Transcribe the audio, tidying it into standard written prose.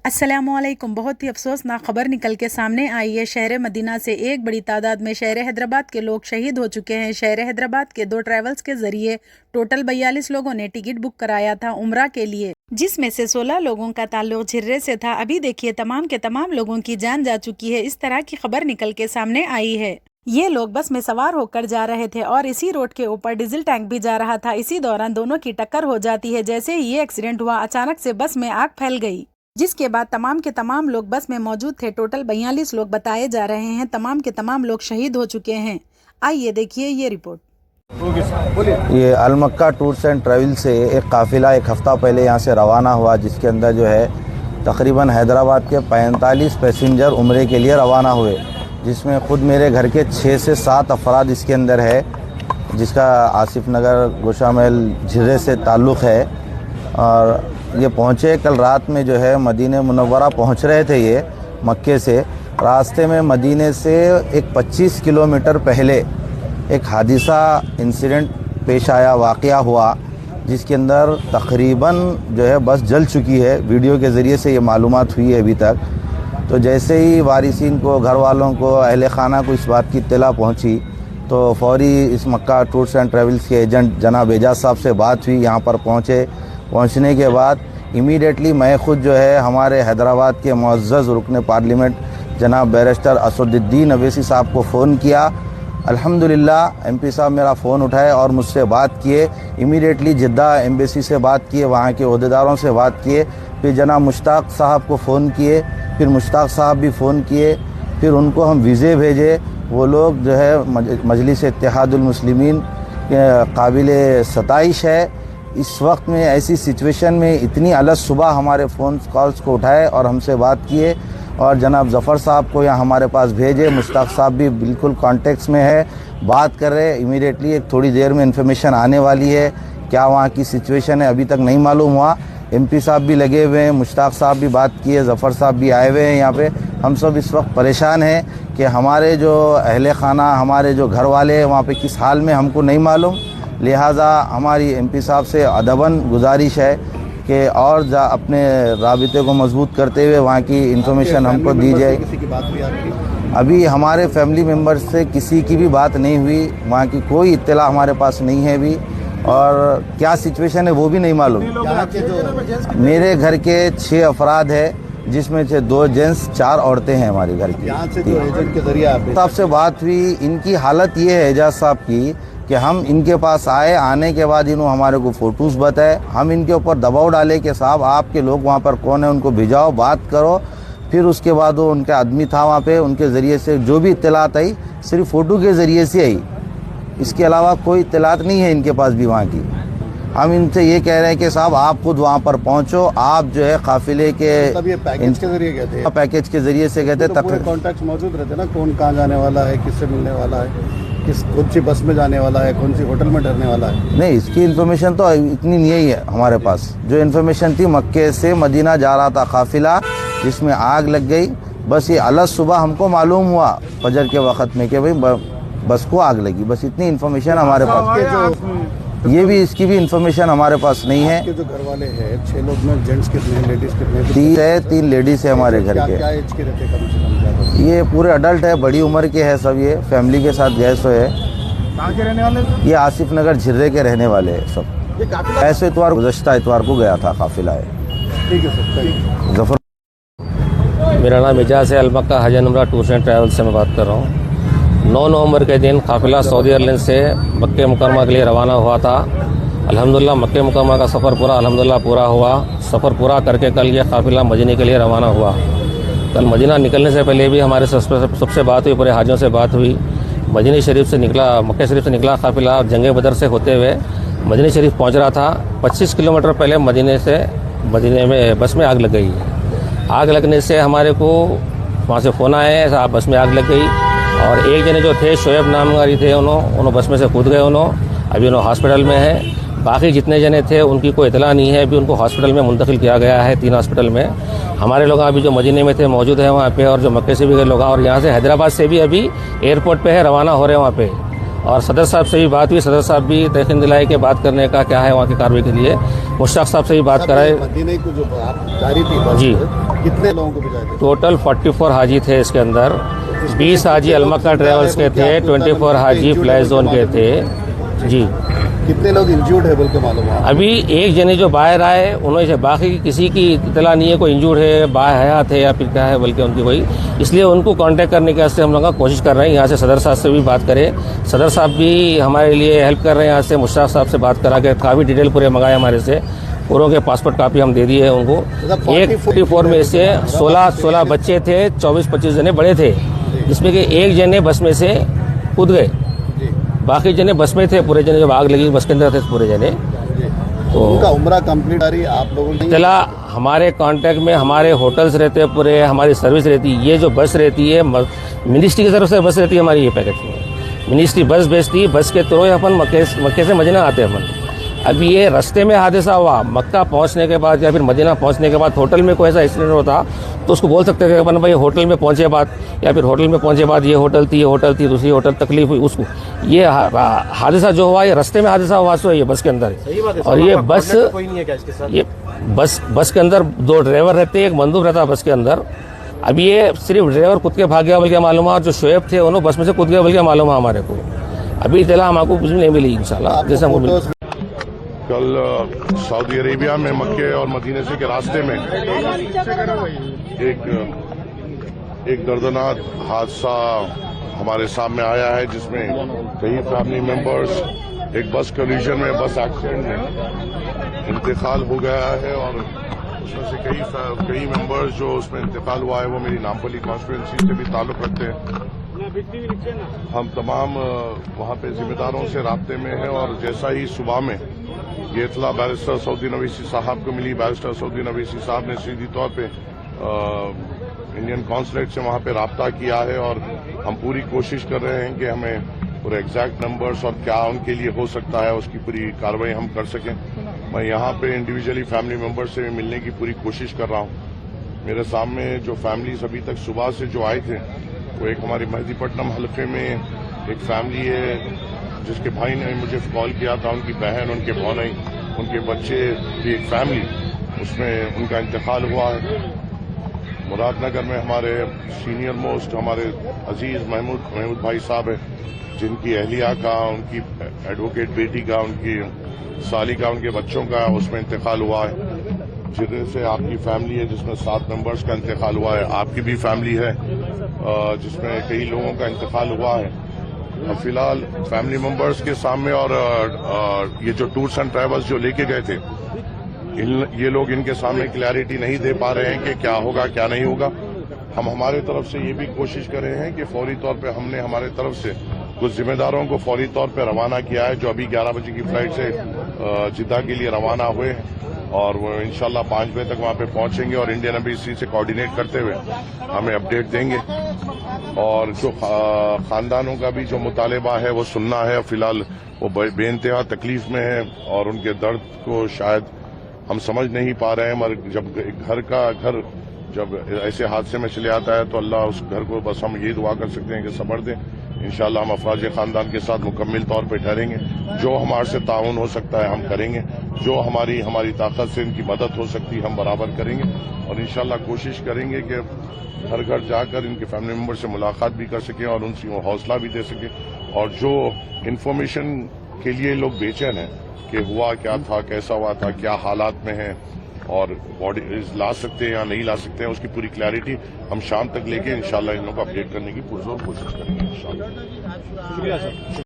अस्सलामुअलैकुम। बहुत ही अफसोसनाक खबर निकल के सामने आई है। शहर मदीना से एक बड़ी तादाद में शहर हैदराबाद के लोग शहीद हो चुके हैं। शहर हैदराबाद के 2 ट्रैवल्स के जरिए टोटल 42 लोगों ने टिकट बुक कराया था उम्रा के लिए, जिसमें से 16 लोगों का ताल्लुक झिर्रे से था। अभी देखिए तमाम के तमाम लोगों की जान जा चुकी है। इस तरह की खबर निकल के सामने आई है। ये लोग बस में सवार होकर जा रहे थे और इसी रोड के ऊपर डीजल टैंक भी जा रहा था। इसी दौरान दोनों की टक्कर हो जाती है। जैसे ही ये एक्सीडेंट हुआ, अचानक से बस में आग फैल गई, जिसके बाद तमाम के तमाम लोग बस में मौजूद थे। टोटल 42 लोग बताए जा रहे हैं। तमाम के तमाम लोग शहीद हो चुके हैं। आइए देखिए ये रिपोर्ट। ये अलमक्का टूर्स एंड ट्रैवल से एक काफ़िला एक हफ़्ता पहले यहाँ से रवाना हुआ, जिसके अंदर जो है तकरीबन हैदराबाद के 45 पैसेंजर उम्रे के लिए रवाना हुए, जिसमें ख़ुद मेरे घर के 6 से 7 अफराद इसके अंदर है, जिसका आसिफ नगर गोशामहल झिर्रे से ताल्लुक़ है। और ये पहुँचे कल रात में, जो है मदीने मुनव्वरा पहुँच रहे थे ये मक्के से। रास्ते में मदीने से एक 25 किलोमीटर पहले एक हादिसा इंसिडेंट पेश आया, वाक़या हुआ, जिसके अंदर तकरीबन जो है बस जल चुकी है। वीडियो के ज़रिए से ये मालूमात हुई है अभी तक। तो जैसे ही वारिसीन को, घर वालों को, अहले खाना को इस बात की इत्तला पहुंची, तो फौरी इस मक्का टूर्स एंड ट्रैवल्स के एजेंट जनाब एजाज साहब से बात हुई। यहाँ पर पहुँचने के बाद इमीडिएटली मैं ख़ुद जो है हमारे हैदराबाद के मुअज़्ज़ज़ रुकन पार्लियामेंट जनाब बैरिस्टर असदुद्दीन अवैसी साहब को फ़ोन किया। अल्हम्दुलिल्लाह एमपी साहब मेरा फ़ोन उठाए और मुझसे बात किए। इमीडिएटली जिद्दा एम्बेसी से बात किए, वहाँ के ओहदेदारों से बात किए। फिर जनाब मुश्ताक साहब को फ़ोन किए, फिर मुश्ताक साहब भी फ़ोन किए। फिर उनको हम वीज़े भेजे। वो लोग जो है मजलिस इत्तेहादुल मुस्लिमीन के काबिल सताइश है। इस वक्त में ऐसी सिचुएशन में इतनी अलग सुबह हमारे फ़ोन कॉल्स को उठाए और हमसे बात किए, और जनाब ज़फ़र साहब को यहाँ हमारे पास भेजे। मुश्ताक साहब भी बिल्कुल कॉन्टेक्ट्स में है, बात कर रहे हैं। इमीडिएटली एक थोड़ी देर में इन्फॉर्मेशन आने वाली है। क्या वहाँ की सिचुएशन है अभी तक नहीं मालूम हुआ। एमपी साहब भी लगे हुए हैं, मुश्ताक साहब भी बात किए, ज़फ़र साहब भी आए हुए हैं यहाँ पे। हम सब इस वक्त परेशान हैं कि हमारे जो अहले खाना, हमारे जो घर वाले हैं वहाँ पे किस हाल में हमको नहीं मालूम। लिहाजा हमारी एमपी साहब से अदबन गुजारिश है कि और अपने राबिते को मजबूत करते हुए वहाँ की इन्फॉर्मेशन हमको दी जाए। किसी की बात हुई आपकी? अभी हमारे फैमिली मेम्बर्स से किसी की भी बात नहीं हुई। वहाँ की कोई इत्तला हमारे पास नहीं है अभी, और क्या सिचुएशन है वो भी नहीं मालूम। मेरे घर के 6 अफराद है, जिसमें से 2 जेंट्स 4 औरतें हैं हमारे घर की। यहाँ से जो एजेंट के जरिए आपसे बात हुई, इनकी हालत ये है एजाज साहब की कि हम इनके पास आए, आने के बाद इन्होंने हमारे को फ़ोटोज़ बताए। हम इनके ऊपर दबाव डाले कि साहब आपके लोग वहाँ पर कौन है, उनको भिजाओ, बात करो। फिर उसके बाद वो उनका आदमी था वहाँ पे, उनके ज़रिए से जो भी इत्तलात आई सिर्फ फ़ोटो के ज़रिए से आई, इसके अलावा कोई इत्तलात नहीं है इनके पास भी वहाँ की। हम इनसे ये कह रहे हैं कि साहब आप खुद वहाँ पर पहुँचो। आप जो है काफ़िले के पैकेज के जरिए गए थे? पैकेज के ज़रिए से गए थे। तक कॉन्टैक्ट मौजूद रहते ना, कौन कहाँ जाने वाला है, किससे मिलने वाला है, कौन सी बस में जाने वाला है, कौन सी होटल में ठहरने वाला है। नहीं, इसकी इन्फॉर्मेशन तो इतनी नहीं है हमारे पास। जो इन्फॉर्मेशन थी, मक्के से मदीना जा रहा था काफिला, जिसमें आग लग गई। बस ये अलग सुबह हमको मालूम हुआ फजर के वक़्त में कि भाई बस को आग लगी। बस इतनी इन्फॉर्मेशन हमारे पास। ये भी इसकी भी इन्फॉर्मेशन हमारे पास नहीं है। जो घर वाले हैं 6 लोग में, जेंट्स कितने हैं, लेडीज़ कितने हैं? 3 है, 3 लेडीज़ है हमारे घर के। क्या एज के रहते कम से कम? ये पूरे अडल्ट है, बड़ी उम्र के हैं सब। ये फैमिली के साथ गए सो है। कहाँ के रहने वाले? ये आसिफ नगर झिर्रे के रहने वाले हैं सब। ऐसे इतवार, गुज़श्ता इतवार को गया था काफिला है। ठीक है सर। ज़फ़र, मेरा नाम एजाज है। अलमक्का हज एंड उम्रा टूर्स एंड ट्रैवल से मैं बात कर रहा हूँ। 9 नवंबर के दिन काफिला सऊदी एयरलाइन से मक्के मुकरमा के लिए रवाना हुआ था। अल्हम्दुलिल्लाह मक्के मुकरमा का सफ़र अल्हम्दुलिल्लाह पूरा हुआ। सफ़र पूरा करके कल ये काफिला मदीने के लिए रवाना हुआ। कल मदीना निकलने से पहले भी हमारे सबसे बात हुई, पूरे हाजियों से बात हुई। मदीना शरीफ से निकला, मक्के शरीफ से निकला काफिला जंगे बदर से होते हुए मदीना शरीफ पहुँच रहा था। 25 किलोमीटर पहले मदीने में बस में आग लग गई। आग लगने से हमारे को वहाँ से फ़ोन आए, साहब बस में आग लग गई। और एक जने जो थे शोएब नामगारी थे, उन्होंने बस में से कूद गए। अभी उन्होंने हॉस्पिटल में है। बाकी जितने जने थे उनकी कोई इतला नहीं है। अभी उनको हॉस्पिटल में मुंतकिल किया गया है, 3 हॉस्पिटल में। हमारे लोग अभी जो मदीने में थे मौजूद हैं वहाँ पे, और जो मक्के से भी गए लोग, और यहाँ से हैदराबाद से भी अभी एयरपोर्ट पे है, रवाना हो रहे हैं वहाँ पे। और सदर साहब से भी बात हुई, सदर साहब भी तयकीन दिलाए कि बात करने का क्या है वहाँ की कार्रवाई के लिए। मुश्ताक साहब से भी बात कराए। मदीने को जो आप जारी थी बस, जी। कितने लोगों को भिजाए थे? टोटल 44 हाजी थे इसके अंदर। 20 हाजी अलमक्का ट्रेवल्स के थे, 24 हाजी फ्लाई जोन के थे। जी। कितने लोग इंजर्ड है बोल के मालूम है? अभी एक जने जो बाहर आए उन्होंने से, बाकी किसी की इतला नहीं है कोई इंजूर्ड है, बाहयात है या फिर क्या है बल्कि उनकी कोई, इसलिए उनको कांटेक्ट करने के वास्ते हम लोग कोशिश कर रहे हैं। यहाँ से सदर साहब से भी बात करें, सदर साहब भी हमारे लिए हेल्प कर रहे हैं। यहाँ से मुश्ताक साहब से बात करा के काफ़ी डिटेल पूरे मंगाए हमारे से, पूरों के पासपोर्ट कापी हम दे दिए हैं उनको। एक 44 में से 16 बच्चे थे, 24-25 जने बड़े थे, जिसमें कि एक जने बस में से कूद गए, बाकी जने बस में थे। पूरे जने जब आग लगी बस के अंदर थे पूरे जने। तो उनका उम्रा कंप्लीट आ रही है आप लोगों ने? चला हमारे कांटेक्ट में हमारे होटल्स रहते हैं पूरे, हमारी सर्विस रहती है। ये जो बस रहती है मिनिस्ट्री की तरफ से बस रहती है हमारी, ये पैकेज में मिनिस्ट्री बस भेजती है, बस के थ्रू अपन मक्के से मदीना आते हैं अपन। अभी ये रास्ते में हादसा हुआ, मक्का पहुंचने के बाद या फिर मदीना पहुंचने के बाद होटल में कोई ऐसा एक्सीडेंट होता तो उसको बोल सकते थे कि अपन भाई होटल में पहुंचे बाद, या फिर होटल में पहुंचे बाद ये होटल थी दूसरी होटल तकलीफ हुई उसको। ये हादसा जो हुआ ये रास्ते में हादसा हुआ सो ये बस के अंदर। और ये बस कोई नहीं है क्या इसके साथ? ये बस के अंदर 2 ड्राइवर रहते, एक मंदूब रहता बस के अंदर। अब ये सिर्फ ड्राइवर कूद के भाग गया बल्कि मालूम है, जो शोएब थे उन्होंने बस में से कूद गया बल्कि मालूम है हमारे को। अभी इतला हमको कुछ भी नहीं मिली इंशाल्लाह जैसे हमको मिली। कल सऊदी अरेबिया में मक्के और मदीने से के रास्ते में एक दर्दनाक हादसा हमारे सामने आया है, जिसमें कई फैमिली मेंबर्स एक बस कोलिजन में, बस एक्सीडेंट में इंतकाल हो गया है। और उसमें से कई मेंबर्स जो उसमें इंतकाल हुआ है वो मेरी नामपल्ली कॉन्स्टिट्यूंसी से भी ताल्लुक रखते हैं। हम तमाम वहाँ पे जिम्मेदारों से राब्ते में हैं, और जैसा ही सुबह में ये इतला बैरिस्टर सऊदी नवीसी साहब को मिली, बैरिस्टर सऊदी नवीसी साहब ने सीधी तौर पे इंडियन कॉन्सुलेट से वहाँ पे राब्ता किया है, और हम पूरी कोशिश कर रहे हैं कि हमें पूरे एग्जैक्ट नंबर्स और क्या उनके लिए हो सकता है उसकी पूरी कार्रवाई हम कर सकें। मैं यहाँ पे इंडिविजुअली फैमिली मेंबर से मिलने की पूरी कोशिश कर रहा हूँ। मेरे सामने जो फैमिलीज अभी तक सुबह से जो आए थे वो एक हमारी मेहदीपट्टनम हल्के में एक फैमिली है जिसके भाई ने मुझे कॉल किया था, उनकी बहन, उनके भौनाई, उनके बच्चे की एक फैमिली, उसमें उनका इंतकाल हुआ है। मुरादनगर में हमारे सीनियर मोस्ट हमारे अजीज महमूद भाई साहब है, जिनकी अहलिया का, उनकी एडवोकेट बेटी का, उनकी साली का, उनके बच्चों का उसमें इंतकाल हुआ है। जिधर से आपकी फैमिली है जिसमें 7 मेंबर्स का इंतकाल हुआ है, आपकी भी फैमिली है जिसमें कई लोगों का इंतकाल हुआ है। फिलहाल फैमिली मेंबर्स के सामने और ये जो टूर्स एंड ट्रैवल्स जो लेके गए थे, ये लोग इनके सामने क्लैरिटी नहीं दे पा रहे हैं कि क्या होगा क्या नहीं होगा। हम हमारे तरफ से ये भी कोशिश कर रहे हैं कि फौरी तौर पे हमने हमारे तरफ से कुछ जिम्मेदारों को फौरी तौर पे रवाना किया है, जो अभी 11 बजे की फ्लाइट से जिद्दा के लिए रवाना हुए, और वो इंशाल्लाह 5 बजे तक वहाँ पे पहुंचेंगे और इंडियन एम्बेसी से कोऑर्डिनेट करते हुए हमें अपडेट देंगे। और जो खानदानों का भी जो मुतालबा है वो सुनना है। फिलहाल वो बेइंतहा तकलीफ में है और उनके दर्द को शायद हम समझ नहीं पा रहे हैं, मगर जब घर जब ऐसे हादसे में चले आता है तो अल्लाह उस घर को बस हम ये दुआ कर सकते हैं कि सब्र दें। इंशाल्लाह हम अफराज खानदान के साथ मुकम्मल तौर पे ठहरेंगे, जो हमारे से ताउन हो सकता है हम करेंगे, जो हमारी ताकत से इनकी मदद हो सकती है हम बराबर करेंगे, और इंशाल्लाह कोशिश करेंगे कि घर घर जाकर इनके फैमिली मेंबर से मुलाकात भी कर सकें और उनसे हौसला भी दे सकें। और जो इन्फॉर्मेशन के लिए लोग बेचैन हैं कि हुआ क्या था, कैसा हुआ था, क्या हालात में है और बॉडी ला सकते हैं या नहीं ला सकते हैं, उसकी पूरी क्लैरिटी हम शाम तक लेके इंशाल्लाह इन लोगों को अपडेट करने की पुरजोर कोशिश करेंगे इंशाल्लाह।